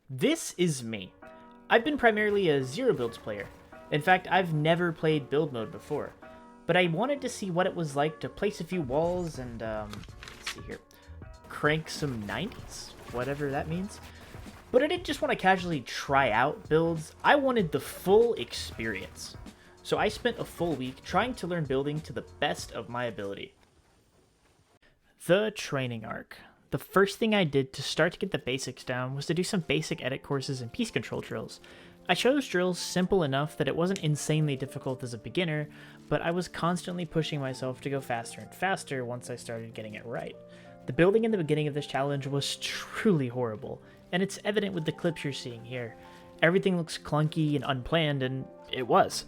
This is me. I've been primarily a zero builds player. In fact, I've never played build mode before, but I wanted to see what it was like to place a few walls and, let's see here, crank some 90s, whatever that means. But I didn't just want to casually try out builds, I wanted the full experience. So I spent a full week trying to learn building to the best of my ability. The training arc. The first thing I did to start to get the basics down was to do some basic edit courses and piece control drills. I chose drills simple enough that it wasn't insanely difficult as a beginner, but I was constantly pushing myself to go faster and faster once I started getting it right. The building in the beginning of this challenge was truly horrible, and it's evident with the clips you're seeing here. Everything looks clunky and unplanned, and it was.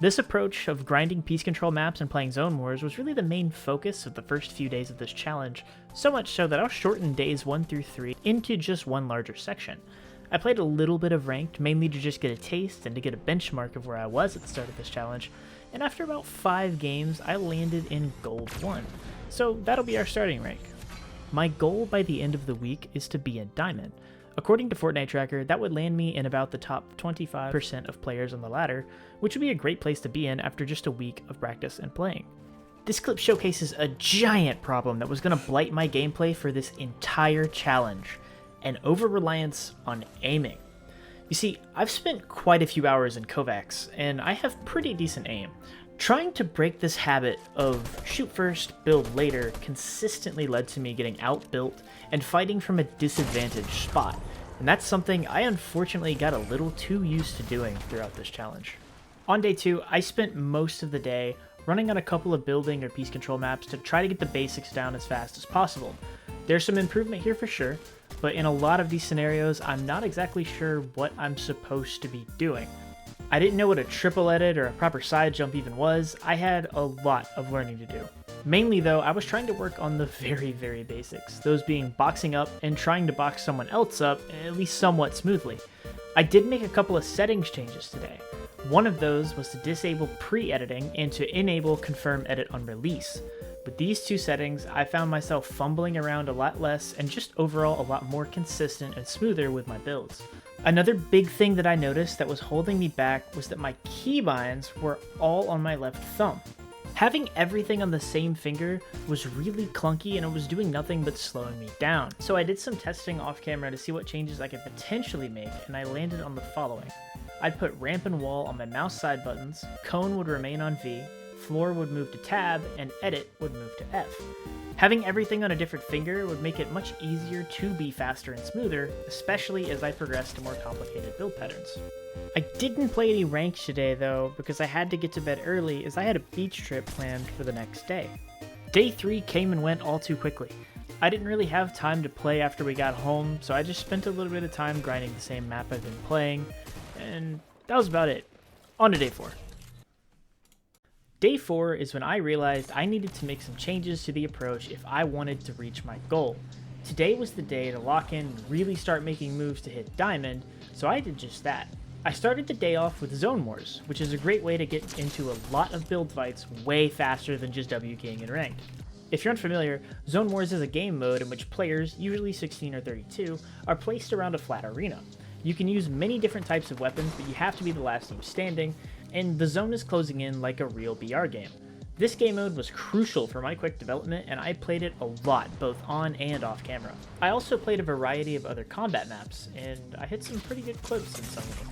This approach of grinding piece control maps and playing zone wars was really the main focus of the first few days of this challenge, so much so that I'll shorten days 1 through 3 into just one larger section. I played a little bit of ranked, mainly to just get a taste and to get a benchmark of where I was at the start of this challenge, and after about 5 games I landed in Gold 1, so that'll be our starting rank. My goal by the end of the week is to be in Diamond. According to Fortnite Tracker, that would land me in about the top 25% of players on the ladder, which would be a great place to be in after just a week of practice and playing. This clip showcases a giant problem that was going to blight my gameplay for this entire challenge, an over-reliance on aiming. You see, I've spent quite a few hours in Kovacs, and I have pretty decent aim. Trying to break this habit of shoot first, build later consistently led to me getting outbuilt and fighting from a disadvantaged spot, and that's something I unfortunately got a little too used to doing throughout this challenge. On day 2, I spent most of the day running on a couple of building or piece control maps to try to get the basics down as fast as possible. There's some improvement here for sure, but in a lot of these scenarios I'm not exactly sure what I'm supposed to be doing. I didn't know what a triple edit or a proper side jump even was. I had a lot of learning to do. Mainly though, I was trying to work on the very basics, those being boxing up and trying to box someone else up at least somewhat smoothly. I did make a couple of settings changes today. One of those was to disable pre-editing and to enable confirm edit on release. With these two settings, I found myself fumbling around a lot less and just overall a lot more consistent and smoother with my builds. Another big thing that I noticed that was holding me back was that my keybinds were all on my left thumb. Having everything on the same finger was really clunky and it was doing nothing but slowing me down. So I did some testing off camera to see what changes I could potentially make, and I landed on the following. I'd put ramp and wall on my mouse side buttons, cone would remain on V, floor would move to tab, and edit would move to F. Having everything on a different finger would make it much easier to be faster and smoother, especially as I progressed to more complicated build patterns. I didn't play any ranks today though, because I had to get to bed early as I had a beach trip planned for the next day. Day 3 came and went all too quickly. I didn't really have time to play after we got home, so I just spent a little bit of time grinding the same map I've been playing, and that was about it. On to day 4. Day 4 is when I realized I needed to make some changes to the approach if I wanted to reach my goal. Today was the day to lock in and really start making moves to hit Diamond, so I did just that. I started the day off with Zone Wars, which is a great way to get into a lot of build fights way faster than just WKing in ranked. If you're unfamiliar, Zone Wars is a game mode in which players, usually 16 or 32, are placed around a flat arena. You can use many different types of weapons, but you have to be the last team standing, and the zone is closing in like a real BR game. This game mode was crucial for my quick development, and I played it a lot, both on and off camera. I also played a variety of other combat maps, and I hit some pretty good clips in some of them.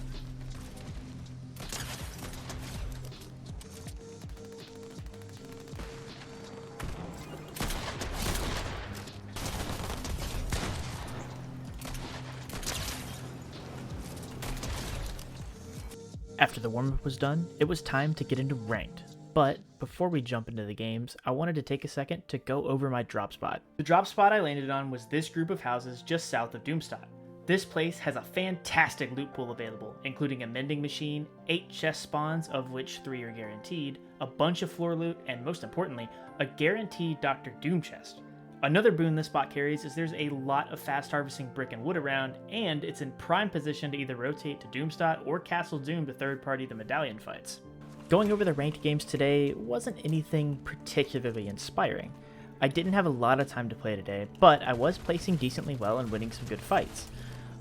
After the warm-up was done, it was time to get into ranked. But before we jump into the games, I wanted to take a second to go over my drop spot. The drop spot I landed on was this group of houses just south of Doomstot. This place has a fantastic loot pool available, including a mending machine, 8 chest spawns of which 3 are guaranteed, a bunch of floor loot, and most importantly, a guaranteed Dr. Doom chest. Another boon this spot carries is there's a lot of fast harvesting brick and wood around, and it's in prime position to either rotate to Doomstot or Castle Doom to third party the medallion fights. Going over the ranked games today wasn't anything particularly inspiring. I didn't have a lot of time to play today, but I was placing decently well and winning some good fights.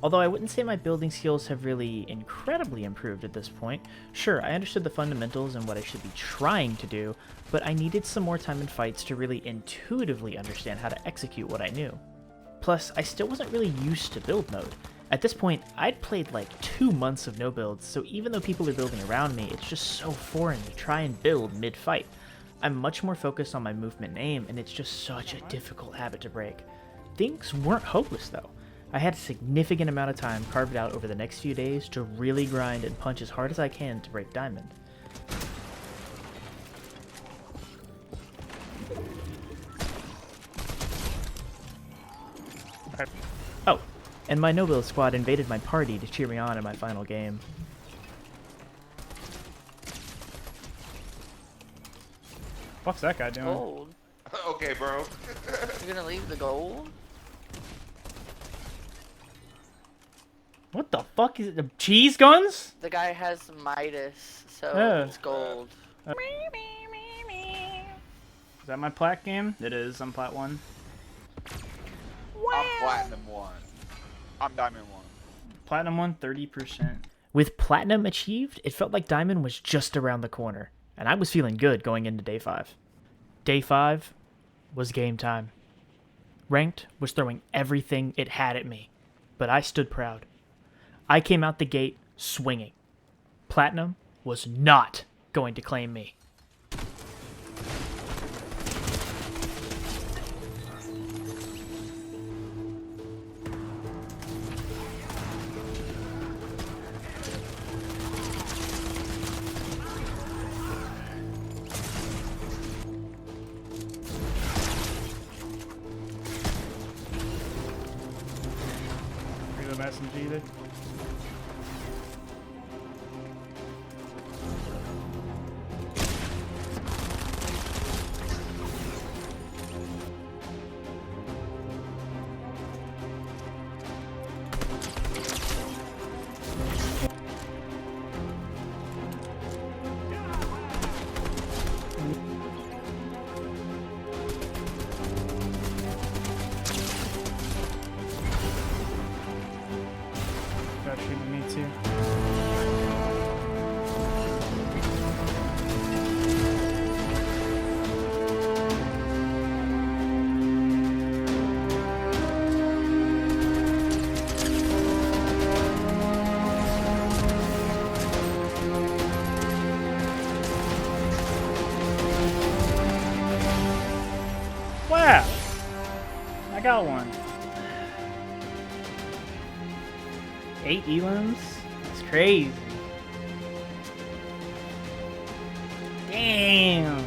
Although I wouldn't say my building skills have really incredibly improved at this point. Sure, I understood the fundamentals and what I should be trying to do, but I needed some more time in fights to really intuitively understand how to execute what I knew. Plus, I still wasn't really used to build mode. At this point, I'd played like 2 months of no builds, so even though people are building around me, it's just so foreign to try and build mid-fight. I'm much more focused on my movement and aim, and it's just such a difficult habit to break. Things weren't hopeless though. I had a significant amount of time carved out over the next few days to really grind and punch as hard as I can to break diamond. Oh, and my no-build squad invaded my party to cheer me on in my final game. What's that guy doing? Gold. Okay, bro. You're gonna leave the gold? What the fuck is it? The cheese guns? The guy has Midas, so Yeah. it's gold. Is that my plat game? It is. I'm plat 1. I'm platinum 1. I'm diamond 1. Platinum 1, 30%. With platinum achieved, it felt like diamond was just around the corner, and I was feeling good going into day 5. Day 5 was game time. Ranked was throwing everything it had at me, but I stood proud. I came out the gate swinging. Platinum was not going to claim me. Reload my SMG there. Got shooting me too. Wow! I got one. 8 elims? That's crazy. Damn!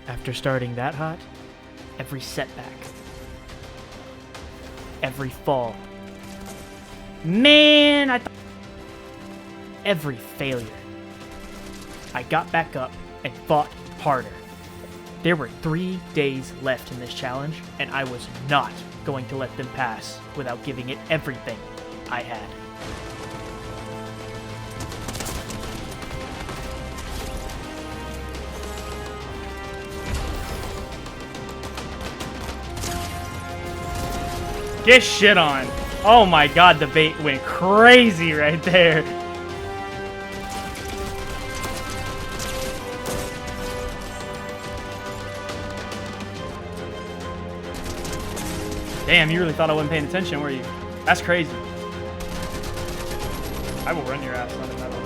After starting that hot, every setback, every fall, man, every failure, I got back up and fought harder. There were 3 days left in this challenge, and I was not going to let them pass without giving it everything I had. Get shit on. Oh my god, the bait went crazy right there. Damn, you really thought I wasn't paying attention, were you? That's crazy. I will run your ass on the metal.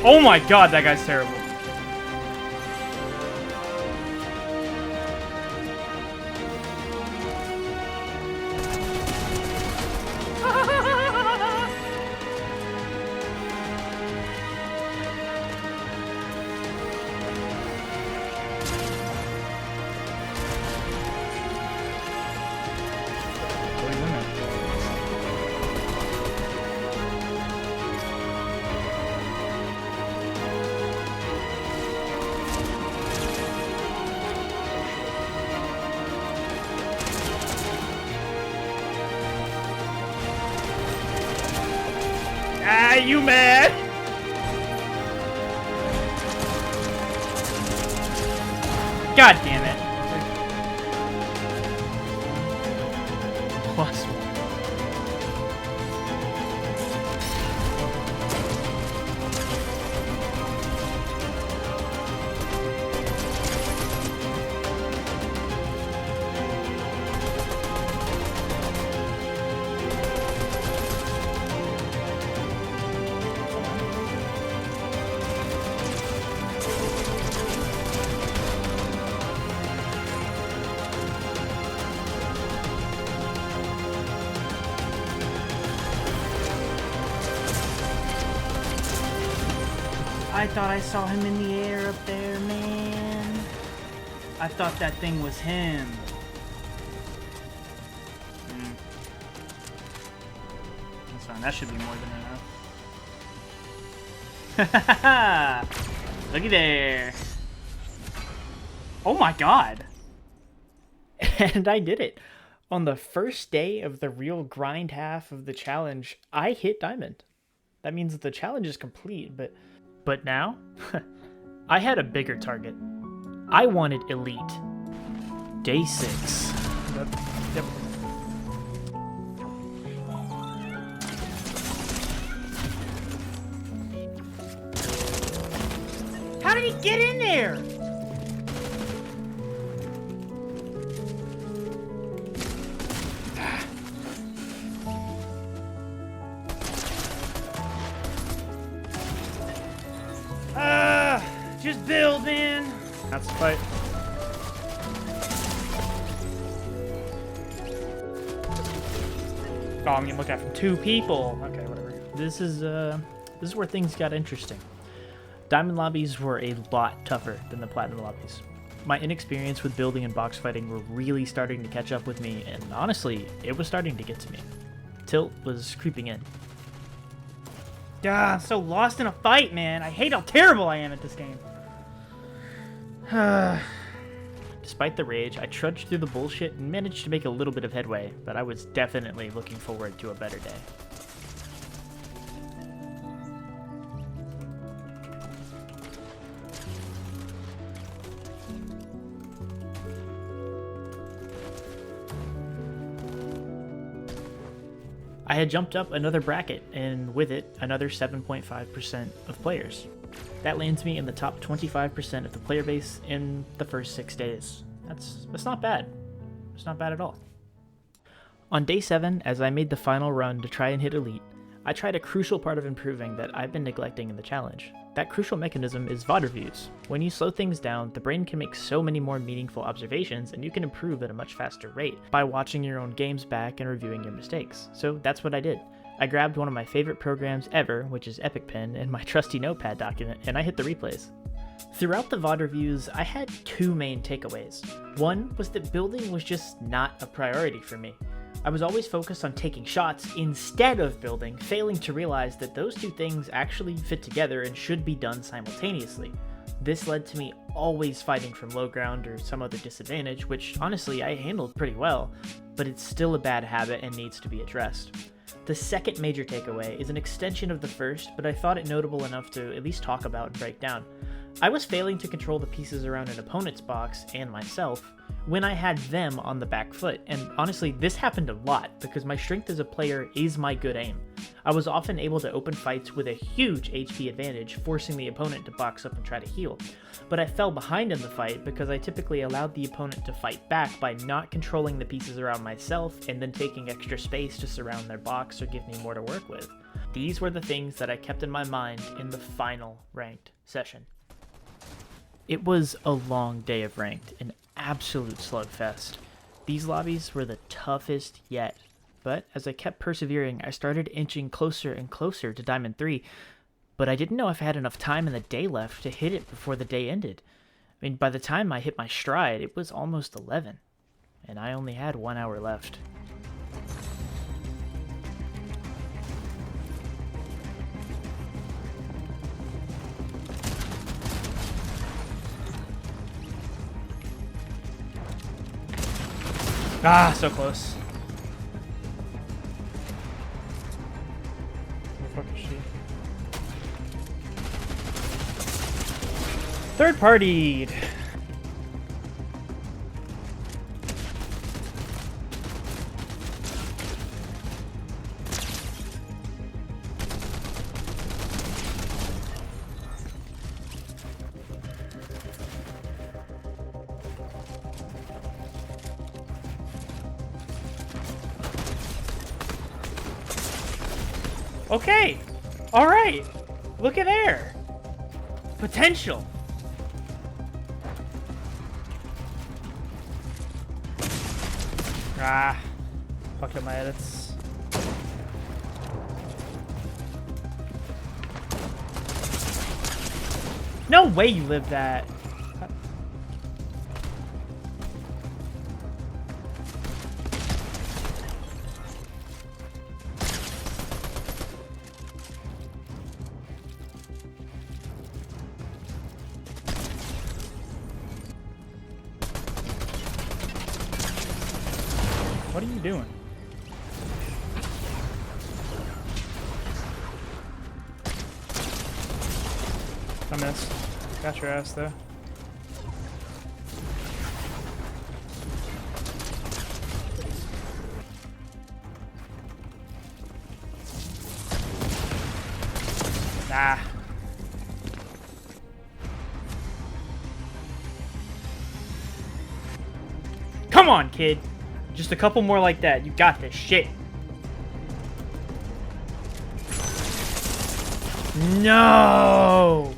Oh my god, that guy's terrible. What are you doing? You mad? God damn it. Plus one. I thought I saw him in the air up there, man. I thought that thing was him. That's fine. That should be more than enough. Looky there. Oh my god. And I did it. On the first day of the real grind half of the challenge, I hit diamond. That means the challenge is complete, but now, I had a bigger target. I wanted elite. Day 6. Yep. How did he get in there? Just build, man. That's the fight. Oh, I'm getting looked at from 2 people. Okay, whatever. This is where things got interesting. Diamond lobbies were a lot tougher than the platinum lobbies. My inexperience with building and box fighting were really starting to catch up with me, and honestly, it was starting to get to me. Tilt was creeping in. I'm so lost in a fight, man. I hate how terrible I am at this game. Despite the rage, I trudged through the bullshit and managed to make a little bit of headway, but I was definitely looking forward to a better day. I had jumped up another bracket, and with it, another 7.5% of players. That lands me in the top 25% of the player base in the first 6 days. That's not bad. It's not bad at all. On day 7, as I made the final run to try and hit elite, I tried a crucial part of improving that I've been neglecting in the challenge. That crucial mechanism is VOD reviews. When you slow things down, the brain can make so many more meaningful observations, and you can improve at a much faster rate by watching your own games back and reviewing your mistakes. So that's what I did. I grabbed one of my favorite programs ever, which is EpicPen, and my trusty notepad document, and I hit the replays. Throughout the VOD reviews, I had 2 main takeaways. One was that building was just not a priority for me. I was always focused on taking shots instead of building, failing to realize that those 2 things actually fit together and should be done simultaneously. This led to me always fighting from low ground or some other disadvantage, which honestly I handled pretty well, but it's still a bad habit and needs to be addressed. The second major takeaway is an extension of the first, but I thought it notable enough to at least talk about and break down. I was failing to control the pieces around an opponent's box, and myself, when I had them on the back foot, and honestly this happened a lot because my strength as a player is my good aim. I was often able to open fights with a huge HP advantage, forcing the opponent to box up and try to heal. But I fell behind in the fight because I typically allowed the opponent to fight back by not controlling the pieces around myself and then taking extra space to surround their box or give me more to work with. These were the things that I kept in my mind in the final ranked session. It was a long day of ranked, an absolute slugfest. These lobbies were the toughest yet, but as I kept persevering, I started inching closer and closer to Diamond 3, but I didn't know if I had enough time in the day left to hit it before the day ended. I mean, by the time I hit my stride, it was almost 11, and I only had 1 hour left. Ah, so close. Where the fuck is she? Third partied. Okay. All right. Look at there. Potential. Ah. Fucked up my edits. No way you lived that. What are you doing? I missed. Got your ass though. Ah. Come on, kid. Just a couple more like that. You got this shit. No.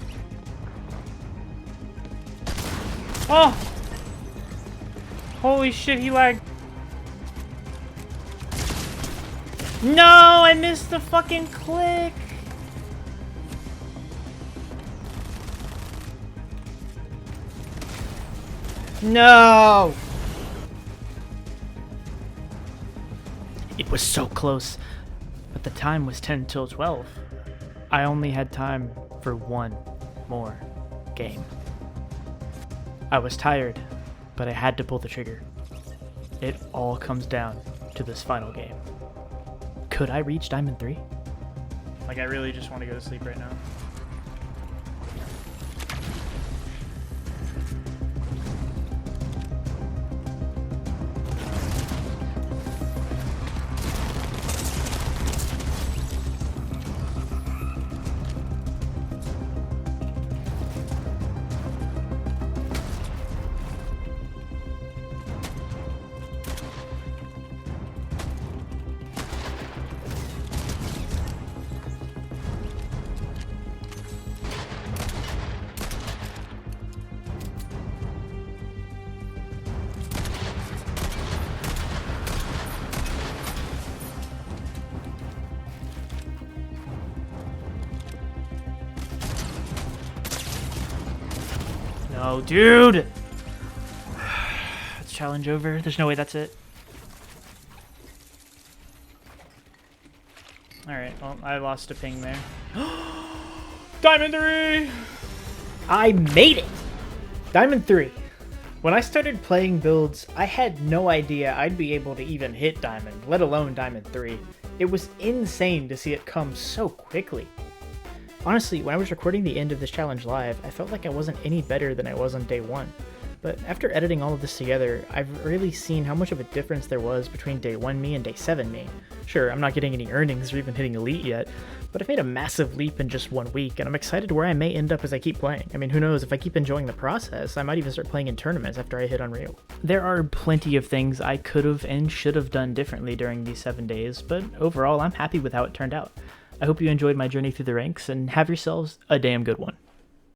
Oh. Holy shit, he lagged. No, I missed the fucking click. No. It was so close, but the time was 10 till 12. I only had time for one more game. I was tired, but I had to pull the trigger. It all comes down to this final game. Could I reach Diamond 3? Like, I really just want to go to sleep right now. No, dude! It's challenge over. There's no way that's it. Alright, well, I lost a ping there. Diamond 3! I made it! Diamond 3. When I started playing builds, I had no idea I'd be able to even hit Diamond, let alone Diamond 3. It was insane to see it come so quickly. Honestly, when I was recording the end of this challenge live, I felt like I wasn't any better than I was on day 1. But after editing all of this together, I've really seen how much of a difference there was between day 1 me and day 7 me. Sure, I'm not getting any earnings or even hitting elite yet, but I've made a massive leap in just 1 week, and I'm excited where I may end up as I keep playing. I mean, who knows, if I keep enjoying the process, I might even start playing in tournaments after I hit Unreal. There are plenty of things I could have and should have done differently during these 7 days, but overall, I'm happy with how it turned out. I hope you enjoyed my journey through the ranks, and have yourselves a damn good one.